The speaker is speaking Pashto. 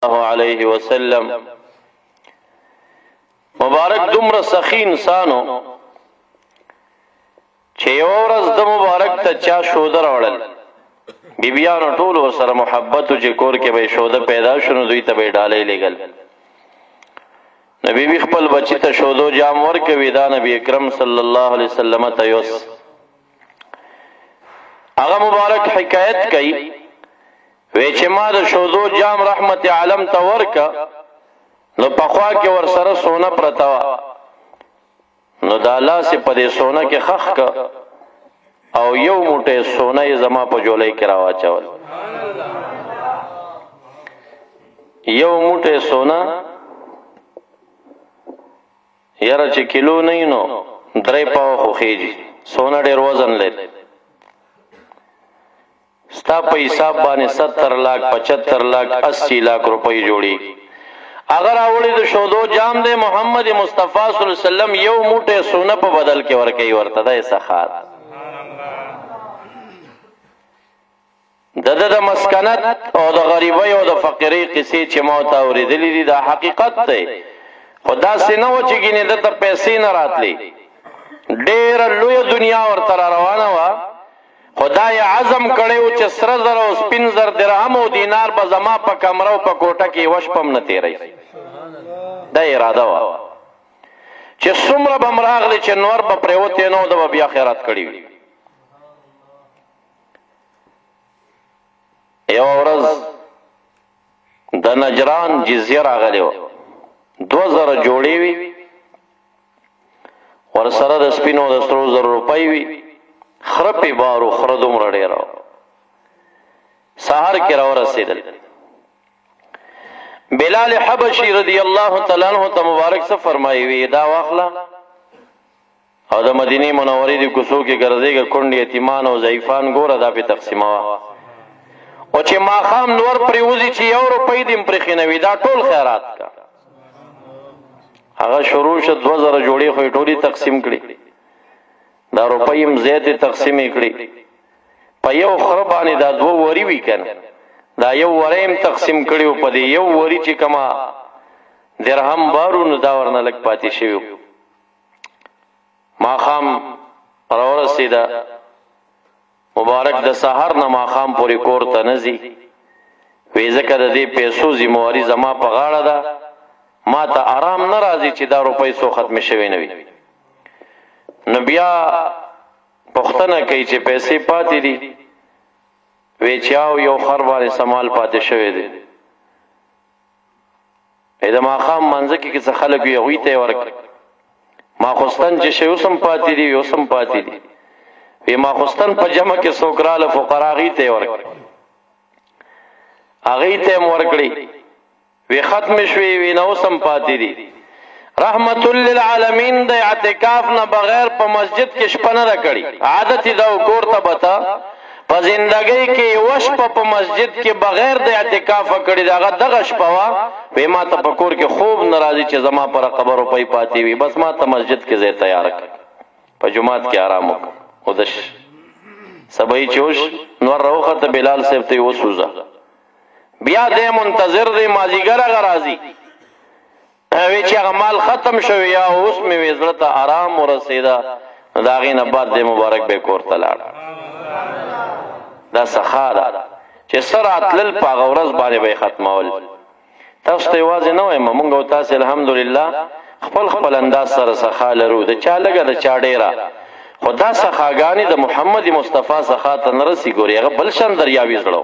الله علیه وسلم مبارک دومره سخی انسانو چې یو ورځ د مبارک ته چا شوده راوړل بیبیانو ټول ورسره محبت چې کور کې به شوده پیدا شونه دوی ته به ډالۍ لګل نبی خپل بچی ته شودو جام ورکوي دا نبی اکرم صلی الله علیه وسلم ته یوس هغه مبارک حکایت کوي وی چې ما د شودو جام رحمت عالم ته ورکا نو پخوا کې ورسره سونه پرتا نو د الله سي په دې سونه کې خخ کا او یو موټه سونه یې زما په جولای کې راواچول یو موټه سونه یاره چې کیلو نه نو 3 پاو خو خېږي سونه ډېر وزن لري ستا په حساب باندې 70 लाख 75 लाख 80 लाख روپۍ جوړي اگر اوړي د شودو جام د محمد مصطفی صلی الله علیه وسلم یو موټه سونه په بدل کې ورکي ورته د سخات د مسکنت او د غریبۍ او د فقیرۍ قصې چې ما ته اورېدلې دي دا حقیقت دی خدا سينه و چې ګینه د پیسې نه راتلې ډېر لوی دنیا ورته روانه و خدای عزم کړو چې سره زر او سپین زر درهم او دینار به زما په کمره او په کوټه کې وشپم نه تیری دا اراده و چې څومره به مراغلی چې نور به پریوتې نو د بیا خیرات کړی وي یو ورځ د نجران جزیه راغلی و 2000 جوړې وي ورسره د سپینو د سرو زر روپۍ وي خرپی بارو خردوم رڑی راو سحر کی راو رسیدل بلال حبشی رضی اللہ تعالیٰ عنہ تا مبارک سے فرمائی وی دا واخلا او دا مدینی منوری دی کسو کی گرزے گا کنڈ یتیمان و ضعیفان گورا دا پی تقسیموا او چه ما خام نور پریوزی چه یو روپی دیم پرخینوی دا ټول خیرات کا اگا شروع شد 2000 جوڑی خوی ټولی تقسیم کړي دا روپیم زیات تقسیم کړي په یو خربانی دا 2 وری وی کنه دا یو وریم تقسیم کړي په دې یو وری چې کما درهم بارو نو دا ورنه لګ پاتې شوی ما خام اورسیدا مبارک د سحر نه ما خام پوری کور ته نزي وې ځکه د دې پیسو ذمہواری زما په غاړه ده ما ته آرام ناراضي چې دا روپۍ سو ختم شوی نه وي نو بیا پختنه کوي چې پیسې پاتې دي وی چاو یو خر باندې سمال پاتې شوی دی اې د ماقام منځ کې څه خلک وي هغوی ته ورک ماخستن چې شی اوسم پاتې دي اوسم پاتې دي وی ماخستن په جمع کې سوکراله فقرا غي ته ورک هغه ته ورکړي وی ختم شوی وی نو سم پاتې دي رحمت للعالمین د اعتکاف نه بغیر په مسجد کې شپه نه کړي عادت دا کور ته بتا په زندګۍ کې وش په مسجد کې بغیر د اعتکاف کړي داغه دغه شپه وا به ما ته په کور کې خوب ناراضي چې زما پر قبر او پي پاتې وي بس ما ته مسجد کې ځای تیار کړ په جمعات کې آرام وکړ ودش سبای چوش نور روخه ته بلال صاحب ته وسوزه بیا دې منتظر دې مازیګر غرازي وی چې هغه مال ختم شو یا اوس مې وزړه ته آرام ورسېدا دا غي نه بعد دې مبارک به کور ته لاړ دا سخاله چې سرعت لل پاغه ورځ باندې به ختمول تاسو ته واځ نه وایم مونږ او تاسو الحمدلله خپل انداز سره سخاله رو د چا لګه د چا ډیرا خدا سخاګانی د محمد مصطفی سخات نرسي ګوري هغه بل شان دریاوي زړو